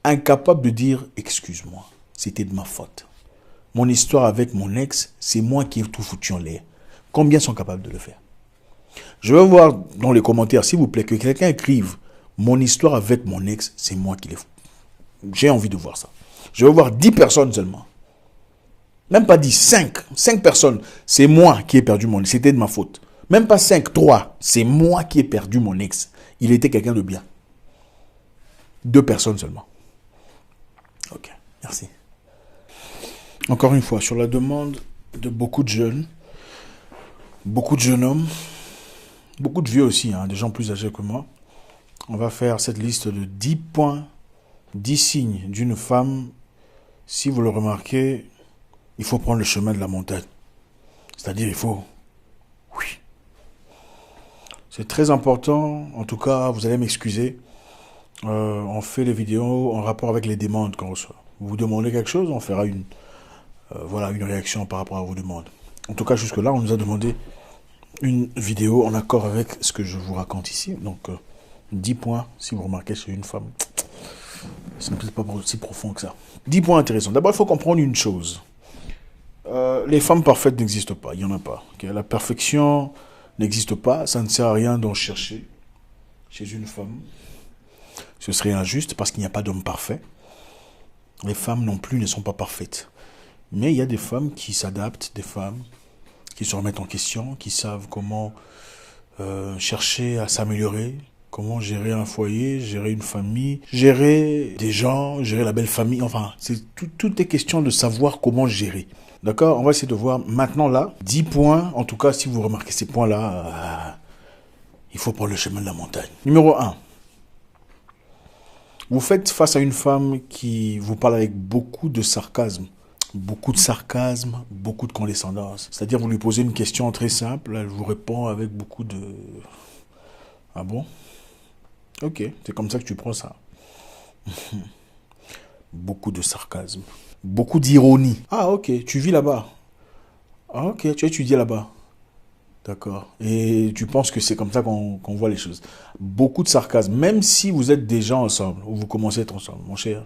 Incapable de dire « excuse-moi, c'était de ma faute. Mon histoire avec mon ex, c'est moi qui ai tout foutu en l'air. » Combien sont capables de le faire? Je veux voir dans les commentaires, s'il vous plaît, que quelqu'un écrive « Mon histoire avec mon ex, c'est moi qui l'ai foutu. » J'ai envie de voir ça. Je veux voir 10 personnes seulement. Même pas 10, 5. 5 personnes. C'est moi qui ai perdu mon ex. C'était de ma faute. Même pas 5, 3. C'est moi qui ai perdu mon ex. Il était quelqu'un de bien. 2 personnes seulement. Ok, merci. Encore une fois, sur la demande de beaucoup de jeunes hommes, beaucoup de vieux aussi, des gens plus âgés que moi, on va faire cette liste de 10 points, 10 signes d'une femme. Si vous le remarquez, il faut prendre le chemin de la montagne. C'est-à-dire, il faut... Oui. C'est très important. En tout cas, vous allez m'excuser. On fait les vidéos en rapport avec les demandes qu'on reçoit. Vous demandez quelque chose, on fera une réaction par rapport à vos demandes. En tout cas, jusque-là, on nous a demandé une vidéo en accord avec ce que je vous raconte ici. Donc, 10 points, si vous remarquez, chez une femme. Ce n'est peut-être pas aussi profond que ça. 10 points intéressants. D'abord, il faut comprendre une chose. Les femmes parfaites n'existent pas. Il n'y en a pas. Okay? La perfection n'existe pas. Ça ne sert à rien d'en chercher chez une femme. Ce serait injuste parce qu'il n'y a pas d'homme parfait. Les femmes non plus ne sont pas parfaites. Mais il y a des femmes qui s'adaptent, des femmes qui se remettent en question, qui savent comment chercher à s'améliorer, comment gérer un foyer, gérer une famille, gérer des gens, gérer la belle famille. Enfin, tout est question de savoir comment gérer. D'accord? On va essayer de voir maintenant là, 10 points. En tout cas, si vous remarquez ces points-là, il faut prendre le chemin de la montagne. Numéro 1. Vous faites face à une femme qui vous parle avec beaucoup de sarcasme. Beaucoup de condescendance. C'est-à-dire, vous lui posez une question très simple, elle vous répond avec beaucoup de... Ah bon? Ok, c'est comme ça que tu prends ça. Beaucoup de sarcasme. Beaucoup d'ironie. Ah ok, tu vis là-bas. Ah ok, tu étudies là-bas. D'accord. Et tu penses que c'est comme ça qu'on voit les choses. Beaucoup de sarcasme. Même si vous êtes déjà ensemble, ou vous commencez à être ensemble, mon cher.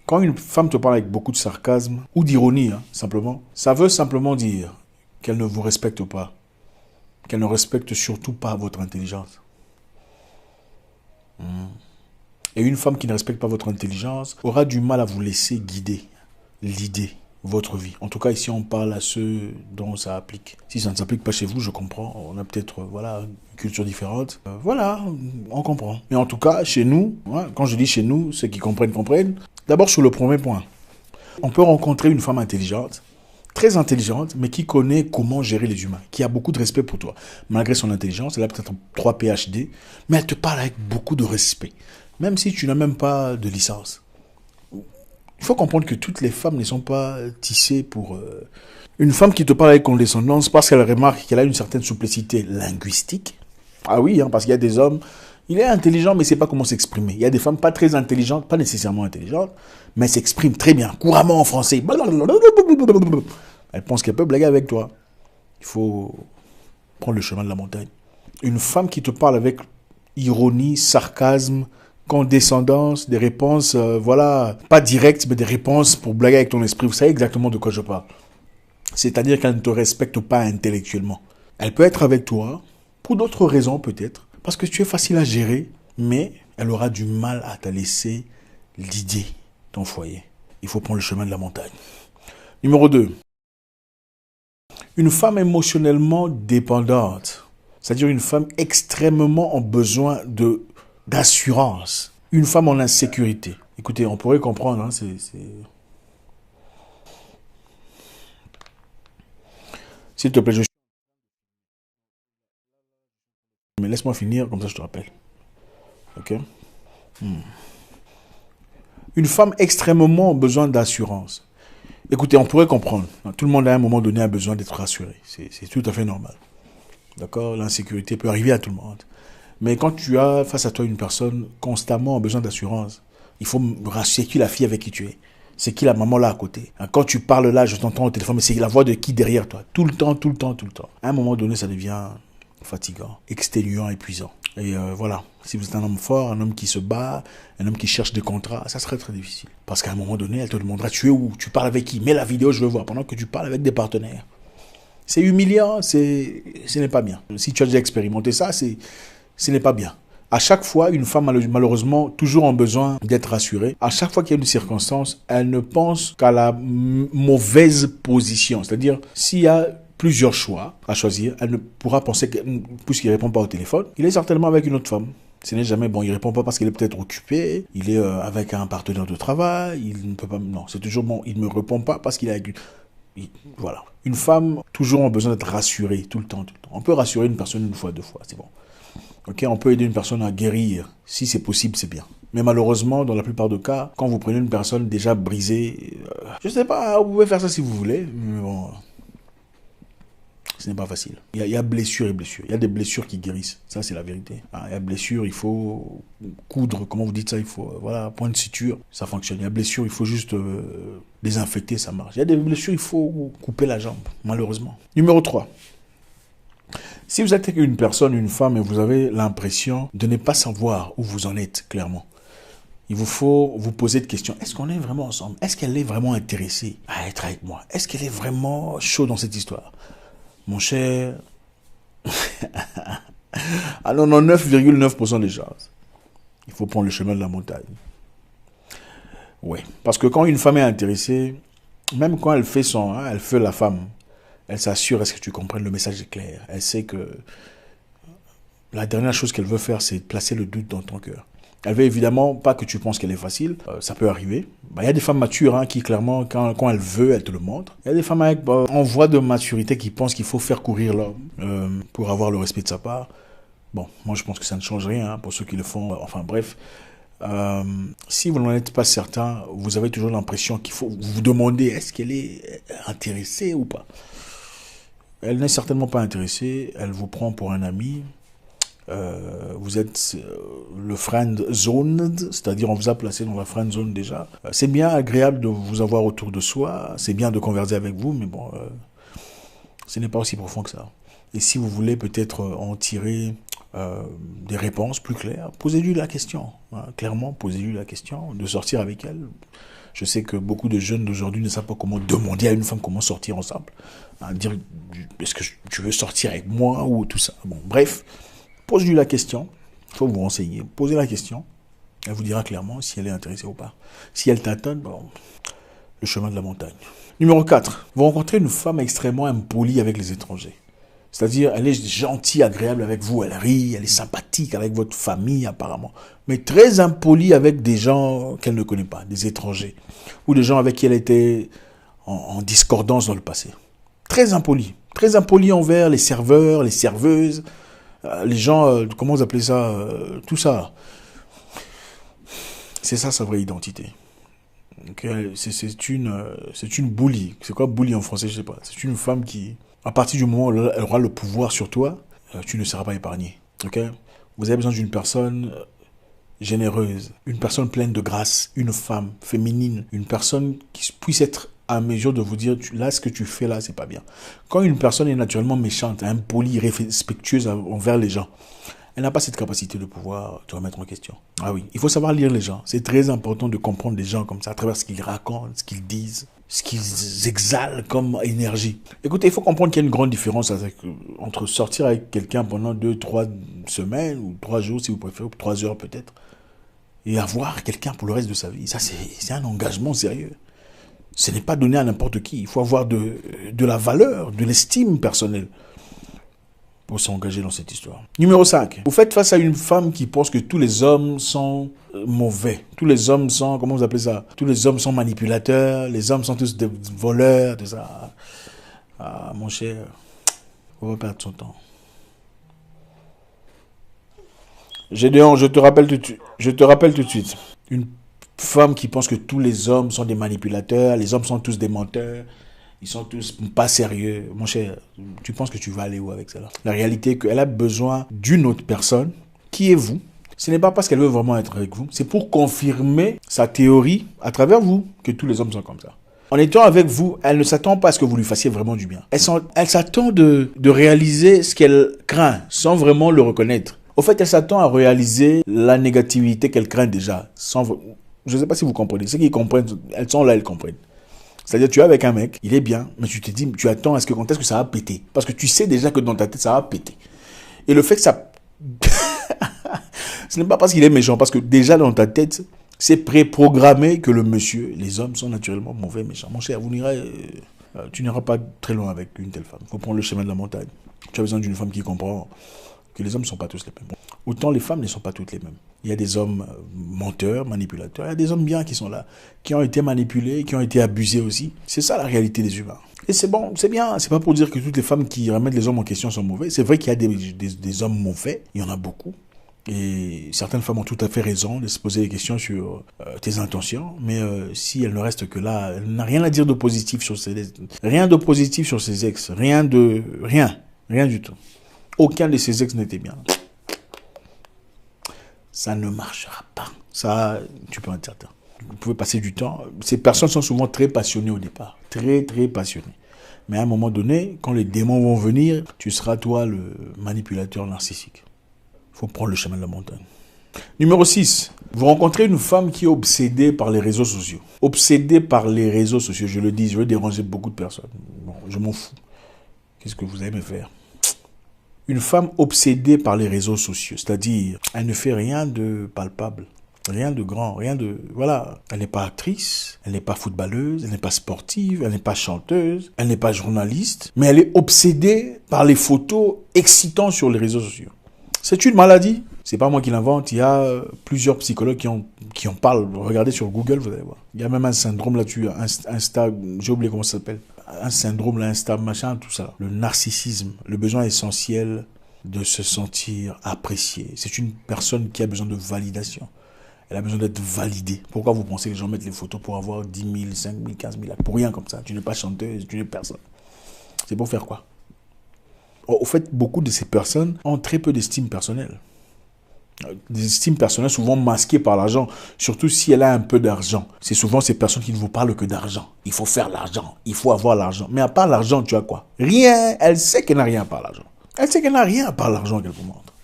Quand une femme te parle avec beaucoup de sarcasme, ou d'ironie, simplement, ça veut simplement dire qu'elle ne vous respecte pas. Qu'elle ne respecte surtout pas votre intelligence. Et une femme qui ne respecte pas votre intelligence aura du mal à vous laisser guider l'idée, votre vie. En tout cas, ici, on parle à ceux dont ça applique. Si ça ne s'applique pas chez vous, je comprends. On a peut-être une culture différente. On comprend. Mais en tout cas, chez nous, quand je dis chez nous, ceux qui comprennent, comprennent. D'abord, sur le premier point, on peut rencontrer une femme intelligente, très intelligente, mais qui connaît comment gérer les humains, qui a beaucoup de respect pour toi. Malgré son intelligence, elle a peut-être 3 PhD, mais elle te parle avec beaucoup de respect. Même si tu n'as même pas de licence. Il faut comprendre que toutes les femmes ne sont pas tissées pour... Une femme qui te parle avec condescendance parce qu'elle remarque qu'elle a une certaine souplicité linguistique. Ah oui, parce qu'il y a des hommes... Il est intelligent, mais il ne sait pas comment s'exprimer. Il y a des femmes pas très intelligentes, pas nécessairement intelligentes, mais s'expriment très bien, couramment en français. Elle pense qu'elle peut blaguer avec toi. Il faut prendre le chemin de la montagne. Une femme qui te parle avec ironie, sarcasme, condescendance, des réponses, pas directes, mais des réponses pour blaguer avec ton esprit. Vous savez exactement de quoi je parle. C'est-à-dire qu'elle ne te respecte pas intellectuellement. Elle peut être avec toi, pour d'autres raisons peut-être, parce que tu es facile à gérer, mais elle aura du mal à te laisser l'idée, ton foyer. Il faut prendre le chemin de la montagne. Numéro 2. Une femme émotionnellement dépendante, c'est-à-dire une femme extrêmement en besoin d'assurance. Une femme en insécurité. Écoutez, on pourrait comprendre, S'il te plaît, mais laisse-moi finir, comme ça je te rappelle. Ok? Une femme extrêmement en besoin d'assurance. Écoutez, on pourrait comprendre. Tout le monde à un moment donné a besoin d'être rassuré. C'est tout à fait normal. D'accord? L'insécurité peut arriver à tout le monde. Mais quand tu as face à toi une personne constamment en besoin d'assurance, il faut rassurer qui la fille avec qui tu es. C'est qui la maman là à côté. Quand tu parles là, je t'entends au téléphone, mais c'est la voix de qui derrière toi? Tout le temps. À un moment donné, ça devient fatigant, exténuant, épuisant. Et voilà, si vous êtes un homme fort, un homme qui se bat, un homme qui cherche des contrats, ça serait très difficile. Parce qu'à un moment donné, elle te demandera, tu es où? Tu parles avec qui? Mets la vidéo, je veux voir, pendant que tu parles avec des partenaires. C'est humiliant, ce n'est pas bien. Si tu as déjà expérimenté ça, ce n'est pas bien. À chaque fois, une femme, malheureusement, toujours en besoin d'être rassurée. À chaque fois qu'il y a une circonstance, elle ne pense qu'à la mauvaise position. C'est-à-dire, s'il y a plusieurs choix à choisir, elle ne pourra penser que, puisqu'il ne répond pas au téléphone, il est certainement avec une autre femme. Ce n'est jamais bon, il répond pas parce qu'il est peut-être occupé, il est avec un partenaire de travail, il ne peut pas, non, c'est toujours bon, il ne me répond pas parce qu'il est avec voilà. Une femme, toujours en besoin d'être rassurée, tout le temps. On peut rassurer une personne une fois, deux fois, c'est bon. Ok, on peut aider une personne à guérir. Si c'est possible, c'est bien. Mais malheureusement, dans la plupart des cas, quand vous prenez une personne déjà brisée, je sais pas, vous pouvez faire ça si vous voulez, mais bon, ce n'est pas facile. Il y a blessures et blessures. Il y a des blessures qui guérissent. Ça, c'est la vérité. Il y a blessures, il faut coudre. Comment vous dites ça? Il faut, voilà, point de suture, ça fonctionne. Il y a blessures, il faut juste désinfecter, ça marche. Il y a des blessures, il faut couper la jambe, malheureusement. Numéro 3. Si vous êtes avec une personne, une femme, et vous avez l'impression de ne pas savoir où vous en êtes, clairement, il vous faut vous poser des questions. Est-ce qu'on est vraiment ensemble? Est-ce qu'elle est vraiment intéressée à être avec moi? Est-ce qu'elle est vraiment chaude dans cette histoire? Mon cher, à 99,9% des chances, il faut prendre le chemin de la montagne. Oui, parce que quand une femme est intéressée, même quand elle fait elle fait la femme, elle s'assure, est-ce que tu comprennes, le message est clair. Elle sait que la dernière chose qu'elle veut faire, c'est placer le doute dans ton cœur. Elle veut évidemment pas que tu penses qu'elle est facile. Ça peut arriver. Il y a des femmes matures qui, clairement, quand elle veut, elle te le montre. Il y a des femmes en voie de maturité qui pensent qu'il faut faire courir l'homme pour avoir le respect de sa part. Bon, moi, je pense que ça ne change rien pour ceux qui le font. Enfin, bref. Si vous n'en êtes pas certain, vous avez toujours l'impression qu'il faut vous demander est-ce qu'elle est intéressée ou pas. Elle n'est certainement pas intéressée. Elle vous prend pour un ami. Vous êtes le friend zone, c'est-à-dire on vous a placé dans la friend zone déjà. C'est bien agréable de vous avoir autour de soi, c'est bien de converser avec vous, mais bon, ce n'est pas aussi profond que ça. Et si vous voulez peut-être en tirer des réponses plus claires, posez-lui la question. Clairement, posez-lui la question de sortir avec elle. Je sais que beaucoup de jeunes d'aujourd'hui ne savent pas comment demander à une femme comment sortir ensemble. Dire, est-ce que tu veux sortir avec moi ou tout ça. Bon, bref. Posez-lui la question, il faut vous renseigner, posez la question, elle vous dira clairement si elle est intéressée ou pas. Si elle tâtonne, bon, le chemin de la montagne. Numéro 4, vous rencontrez une femme extrêmement impolie avec les étrangers. C'est-à-dire, elle est gentille, agréable avec vous, elle rit, elle est sympathique avec votre famille apparemment, mais très impolie avec des gens qu'elle ne connaît pas, des étrangers, ou des gens avec qui elle était en discordance dans le passé. Très impolie envers les serveurs, les serveuses, les gens, comment vous appelez ça, tout ça. C'est ça sa vraie identité. Okay, c'est une bully. C'est quoi bully en français, je sais pas. C'est une femme qui, à partir du moment où elle aura le pouvoir sur toi, tu ne seras pas épargné. Okay? Vous avez besoin d'une personne généreuse, une personne pleine de grâce, une femme féminine, une personne qui puisse être à mesure de vous dire, là, ce que tu fais là, c'est pas bien. Quand une personne est naturellement méchante, impolie, irrespectueuse envers les gens, elle n'a pas cette capacité de pouvoir te remettre en question. Ah oui, il faut savoir lire les gens. C'est très important de comprendre les gens comme ça, à travers ce qu'ils racontent, ce qu'ils disent, ce qu'ils exhalent comme énergie. Écoutez, il faut comprendre qu'il y a une grande différence entre sortir avec quelqu'un pendant 2-3 semaines, ou 3 jours si vous préférez, ou 3 heures peut-être, et avoir quelqu'un pour le reste de sa vie. Ça, c'est un engagement sérieux. Ce n'est pas donné à n'importe qui. Il faut avoir de la valeur, de l'estime personnelle pour s'engager dans cette histoire. Numéro 5. Vous faites face à une femme qui pense que tous les hommes sont mauvais. Tous les hommes sont, comment vous appelez ça? Tous les hommes sont manipulateurs. Les hommes sont tous des voleurs. Tout ça. Ah, mon cher, on va perdre son temps. Gédéon, je te rappelle tout de suite. Une femme qui pense que tous les hommes sont des manipulateurs, les hommes sont tous des menteurs, ils sont tous pas sérieux. Mon cher, tu penses que tu vas aller où avec cela? La réalité est qu'elle a besoin d'une autre personne, qui est vous. Ce n'est pas parce qu'elle veut vraiment être avec vous, c'est pour confirmer sa théorie à travers vous que tous les hommes sont comme ça. En étant avec vous, elle ne s'attend pas à ce que vous lui fassiez vraiment du bien. Elle s'attend de réaliser ce qu'elle craint sans vraiment le reconnaître. Au fait, elle s'attend à réaliser la négativité qu'elle craint déjà. Je ne sais pas si vous comprenez. Ceux qui comprennent, elles sont là, elles comprennent. C'est-à-dire, tu es avec un mec, il est bien, mais tu te dis, tu attends quand est-ce que ça va péter. Parce que tu sais déjà que dans ta tête, ça va péter. Et le fait que ça... Ce n'est pas parce qu'il est méchant, parce que déjà dans ta tête, c'est préprogrammé que le monsieur, les hommes sont naturellement mauvais, méchants. Mon cher, tu n'iras pas très loin avec une telle femme. Il faut prendre le chemin de la montagne. Tu as besoin d'une femme qui comprend que les hommes ne sont pas tous les mêmes. Autant les femmes ne sont pas toutes les mêmes. Il y a des hommes menteurs, manipulateurs. Il y a des hommes bien qui sont là, qui ont été manipulés, qui ont été abusés aussi. C'est ça la réalité des humains. Et c'est bon, c'est bien. C'est pas pour dire que toutes les femmes qui remettent les hommes en question sont mauvais. C'est vrai qu'il y a des hommes mauvais. Il y en a beaucoup. Et certaines femmes ont tout à fait raison de se poser des questions sur tes intentions. Mais si elle ne reste que là, elle n'a rien à dire de positif sur rien de positif sur ses ex. Rien du tout. Aucun de ses ex n'était bien. Ça ne marchera pas. Ça, tu peux être certain. Vous pouvez passer du temps. Ces personnes sont souvent très passionnées au départ. Très, très passionnées. Mais à un moment donné, quand les démons vont venir, tu seras toi le manipulateur narcissique. Il faut prendre le chemin de la montagne. Numéro 6. Vous rencontrez une femme qui est obsédée par les réseaux sociaux. Obsédée par les réseaux sociaux. Je le dis, je vais déranger beaucoup de personnes. Bon, je m'en fous. Qu'est-ce que vous allez me faire ? Une femme obsédée par les réseaux sociaux, c'est-à-dire, elle ne fait rien de palpable, rien de grand, voilà. Elle n'est pas actrice, elle n'est pas footballeuse, elle n'est pas sportive, elle n'est pas chanteuse, elle n'est pas journaliste, mais elle est obsédée par les photos excitantes sur les réseaux sociaux. C'est une maladie. C'est pas moi qui l'invente, il y a plusieurs psychologues qui en parlent. Regardez sur Google, vous allez voir. Il y a même un syndrome là-dessus, Insta, j'ai oublié comment ça s'appelle. Un syndrome, là, Insta, machin, tout ça. Le narcissisme, le besoin essentiel de se sentir apprécié. C'est une personne qui a besoin de validation. Elle a besoin d'être validée. Pourquoi vous pensez que les gens mettent les photos pour avoir 10 000, 5 000, 15 000 pour rien comme ça? Tu n'es pas chanteuse, tu n'es personne. C'est pour faire quoi? Au fait, beaucoup de ces personnes ont très peu d'estime personnelle. Des estimes personnelles souvent masquées par l'argent, surtout si elle a un peu d'argent. C'est souvent ces personnes qui ne vous parlent que d'argent. Il faut faire l'argent, il faut avoir l'argent. Mais à part l'argent, tu as quoi? Rien. Elle sait qu'elle n'a rien à part l'argent. Elle sait qu'elle n'a rien à part l'argent qu'elle vous montre.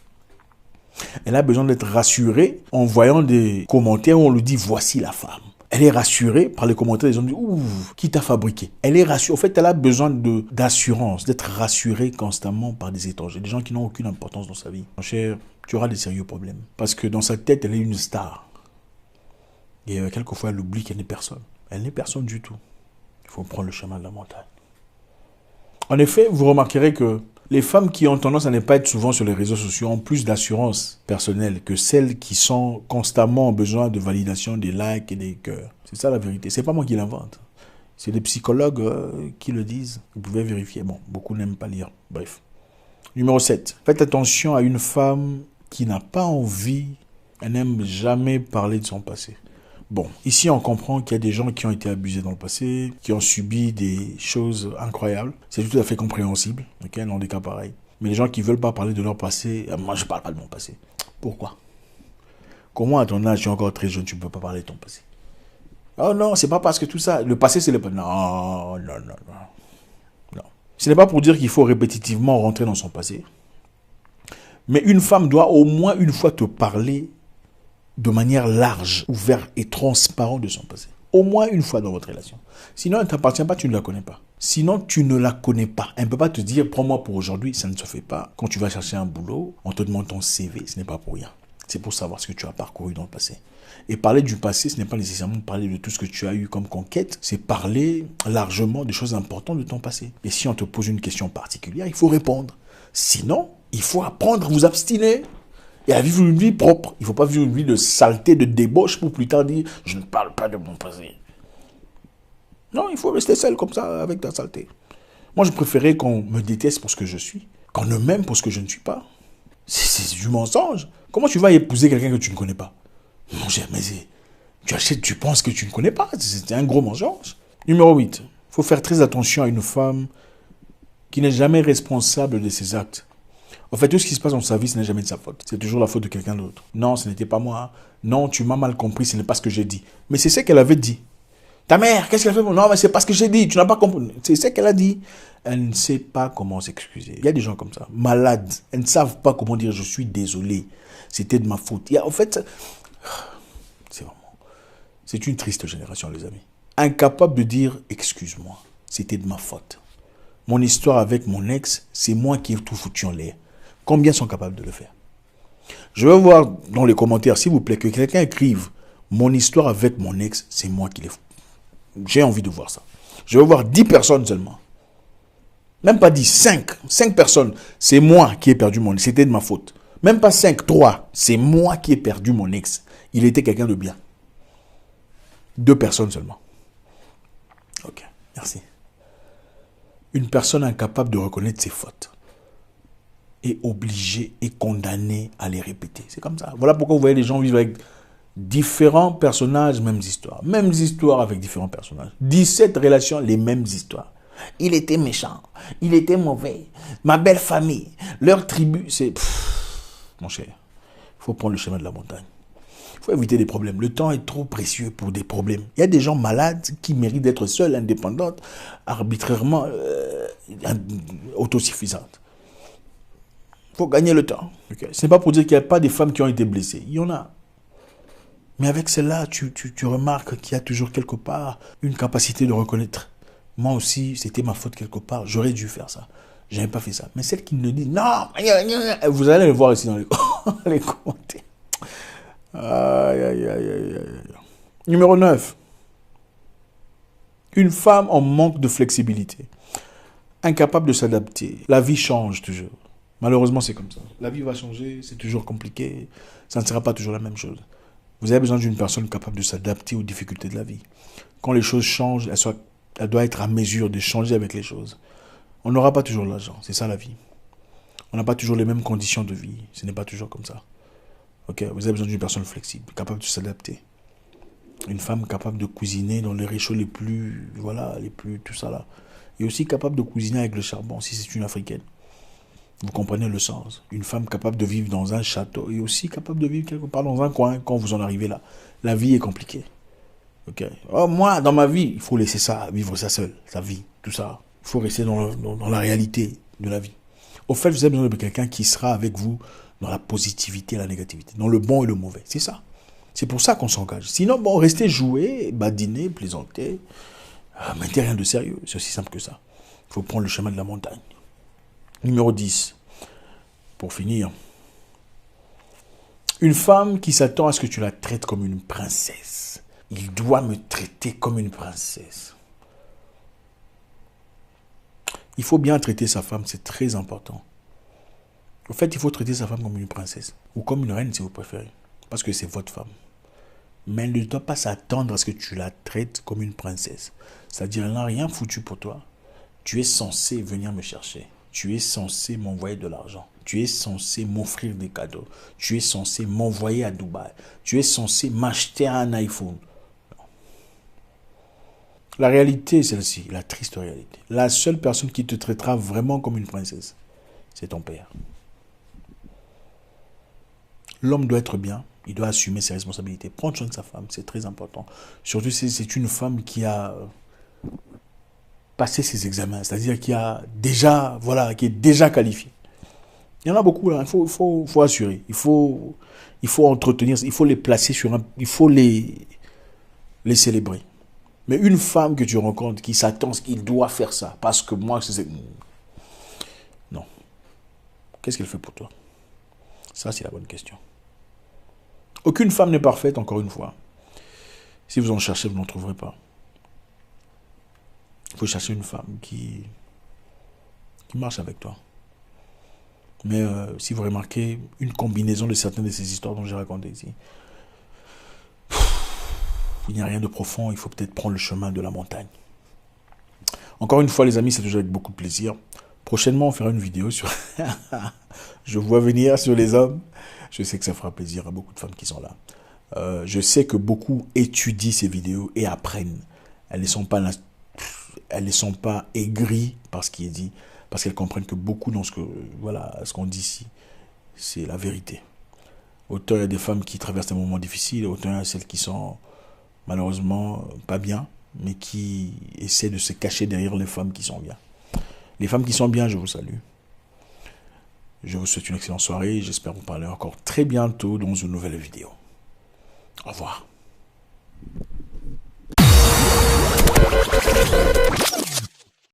Elle a besoin d'être rassurée en voyant des commentaires où on lui dit « voici la femme ». Elle est rassurée par les commentaires des gens qui disent « ouh, qui t'a fabriqué ?» Elle est rassurée. En fait, elle a besoin d'assurance, d'être rassurée constamment par des étrangers, des gens qui n'ont aucune importance dans sa vie. Mon cher, tu auras des sérieux problèmes. Parce que dans sa tête, elle est une star. Et quelquefois, elle oublie qu'elle n'est personne. Elle n'est personne du tout. Il faut prendre le chemin de la montagne. En effet, vous remarquerez que les femmes qui ont tendance à ne pas être souvent sur les réseaux sociaux ont plus d'assurance personnelle que celles qui sont constamment en besoin de validation des likes et des cœurs. C'est ça la vérité. C'est pas moi qui l'invente. C'est des psychologues qui le disent. Vous pouvez vérifier. Bon, beaucoup n'aiment pas lire. Bref. Numéro 7. Faites attention à une femme qui n'a pas envie, elle n'aime jamais parler de son passé. Bon, ici on comprend qu'il y a des gens qui ont été abusés dans le passé, qui ont subi des choses incroyables. C'est tout à fait compréhensible, ok, dans des cas pareils. Mais les gens qui ne veulent pas parler de leur passé, moi je ne parle pas de mon passé. Pourquoi? Comment à ton âge, tu es encore très jeune, tu ne peux pas parler de ton passé? Oh non, c'est pas parce que tout ça, le passé c'est le passé. Non. Ce n'est pas pour dire qu'il faut répétitivement rentrer dans son passé. Mais une femme doit au moins une fois te parler de manière large, ouverte et transparente de son passé. Au moins une fois dans votre relation. Sinon, elle ne t'appartient pas, tu ne la connais pas. Sinon, tu ne la connais pas. Elle ne peut pas te dire, prends-moi pour aujourd'hui, ça ne se fait pas. Quand tu vas chercher un boulot, on te demande ton CV, ce n'est pas pour rien. C'est pour savoir ce que tu as parcouru dans le passé. Et parler du passé, ce n'est pas nécessairement parler de tout ce que tu as eu comme conquête, c'est parler largement des choses importantes de ton passé. Et si on te pose une question particulière, il faut répondre. Sinon, il faut apprendre à vous abstiner et à vivre une vie propre. Il ne faut pas vivre une vie de saleté, de débauche pour plus tard dire « je ne parle pas de mon passé ». Non, il faut rester seul comme ça avec ta saleté. Moi, je préférais qu'on me déteste pour ce que je suis, qu'on ne m'aime pour ce que je ne suis pas. C'est du mensonge. Comment tu vas épouser quelqu'un que tu ne connais pas? Mon cher, mais tu penses que tu ne connais pas. C'est un gros mensonge. Numéro 8. Il faut faire très attention à une femme qui n'est jamais responsable de ses actes. En fait, tout ce qui se passe dans sa vie, ce n'est jamais de sa faute. C'est toujours la faute de quelqu'un d'autre. Non, ce n'était pas moi. Non, tu m'as mal compris, ce n'est pas ce que j'ai dit. Mais c'est ce qu'elle avait dit. Ta mère, qu'est-ce qu'elle fait? Non, mais c'est pas ce que j'ai dit, tu n'as pas compris. C'est ce qu'elle a dit. Elle ne sait pas comment s'excuser. Il y a des gens comme ça, malades. Elles ne savent pas comment dire je suis désolé. C'était de ma faute. En fait, c'est une triste génération, les amis. Incapable de dire excuse-moi, c'était de ma faute. Mon histoire avec mon ex, c'est moi qui ai tout foutu en l'air. Combien sont capables de le faire? Je veux voir dans les commentaires, s'il vous plaît, que quelqu'un écrive mon histoire avec mon ex, c'est moi qui l'ai foutu. J'ai envie de voir ça. Je veux voir 10 personnes seulement. Même pas 10, 5. 5 personnes. C'est moi qui ai perdu mon ex. C'était de ma faute. Même pas 5, 3. C'est moi qui ai perdu mon ex. Il était quelqu'un de bien. 2 personnes seulement. Ok, merci. Une personne incapable de reconnaître ses fautes est obligée et condamnée à les répéter. C'est comme ça. Voilà pourquoi vous voyez les gens vivre avec différents personnages, mêmes histoires. Mêmes histoires avec différents personnages. 17 relations, les mêmes histoires. Il était méchant, il était mauvais, ma belle famille, leur tribu, c'est... Mon cher, il faut prendre le chemin de la montagne. Il faut éviter des problèmes. Le temps est trop précieux pour des problèmes. Il y a des gens malades qui méritent d'être seuls, indépendantes, arbitrairement autosuffisantes. Il faut gagner le temps. Okay. Ce n'est pas pour dire qu'il n'y a pas des femmes qui ont été blessées. Il y en a. Mais avec celle-là, tu remarques qu'il y a toujours quelque part une capacité de reconnaître. Moi aussi, c'était ma faute quelque part. J'aurais dû faire ça. Je n'avais pas fait ça. Mais celle qui me dit non, vous allez le voir ici dans les commentaires. Aïe, aïe, aïe, aïe, aïe. Numéro 9. Une femme en manque de flexibilité. Incapable de s'adapter. La vie change toujours. Malheureusement, c'est comme ça. La vie va changer, c'est toujours compliqué. Ça ne sera pas toujours la même chose. Vous avez besoin d'une personne capable de s'adapter aux difficultés de la vie. Quand les choses changent, elle doit être à mesure de changer avec les choses. On n'aura pas toujours l'argent, c'est ça la vie. On n'a pas toujours les mêmes conditions de vie, ce n'est pas toujours comme ça. Ok, vous avez besoin d'une personne flexible, capable de s'adapter. Une femme capable de cuisiner dans les réchauds les plus, voilà, les plus, tout ça là. Et aussi capable de cuisiner avec le charbon, si c'est une africaine. Vous comprenez le sens. Une femme capable de vivre dans un château et aussi capable de vivre quelque part dans un coin quand vous en arrivez là. La vie est compliquée. Okay. Oh, moi, dans ma vie, il faut laisser ça, vivre ça seul, sa vie, tout ça. Il faut rester dans la réalité de la vie. Au fait, vous avez besoin de quelqu'un qui sera avec vous dans la positivité et la négativité, dans le bon et le mauvais. C'est ça. C'est pour ça qu'on s'engage. Sinon, bon, rester jouer, badiner, plaisanter, mais rien de sérieux. C'est aussi simple que ça. Il faut prendre le chemin de la montagne. Numéro 10. Pour finir. Une femme qui s'attend à ce que tu la traites comme une princesse. Il doit me traiter comme une princesse. Il faut bien traiter sa femme, c'est très important. En fait, il faut traiter sa femme comme une princesse. Ou comme une reine, si vous préférez. Parce que c'est votre femme. Mais elle ne doit pas s'attendre à ce que tu la traites comme une princesse. C'est-à-dire, elle n'a rien foutu pour toi. Tu es censé venir me chercher. Tu es censé m'envoyer de l'argent. Tu es censé m'offrir des cadeaux. Tu es censé m'envoyer à Dubaï. Tu es censé m'acheter un iPhone. La réalité est celle-ci, la triste réalité. La seule personne qui te traitera vraiment comme une princesse, c'est ton père. L'homme doit être bien, il doit assumer ses responsabilités. Prendre soin de sa femme, c'est très important. Surtout si c'est une femme qui a passé ses examens, c'est-à-dire qui a déjà, voilà, qui est déjà qualifiée. Il y en a beaucoup là, il faut assurer, il faut entretenir, il faut les placer sur un, il faut les célébrer. Mais une femme que tu rencontres qui s'attend qu'il doit faire ça, parce que moi, c'est... Non. Qu'est-ce qu'elle fait pour toi? Ça, c'est la bonne question. Aucune femme n'est parfaite, encore une fois. Si vous en cherchez, vous n'en trouverez pas. Il faut chercher une femme qui marche avec toi. Mais si vous remarquez une combinaison de certaines de ces histoires dont j'ai raconté ici, il n'y a rien de profond, il faut peut-être prendre le chemin de la montagne. Encore une fois, les amis, c'est toujours avec beaucoup de plaisir. Prochainement, on fera une vidéo sur... Je vois venir sur les hommes. Je sais que ça fera plaisir à beaucoup de femmes qui sont là. Je sais que beaucoup étudient ces vidéos et apprennent. Elles ne sont pas aigries par ce qui est dit, parce qu'elles comprennent que beaucoup dans ce qu'on dit ici, c'est la vérité. Autant il y a des femmes qui traversent des moments difficiles, autant il y a celles qui sont malheureusement pas bien, mais qui essaient de se cacher derrière les femmes qui sont bien. Les femmes qui sont bien, je vous salue. Je vous souhaite une excellente soirée. J'espère vous parler encore très bientôt dans une nouvelle vidéo. Au revoir.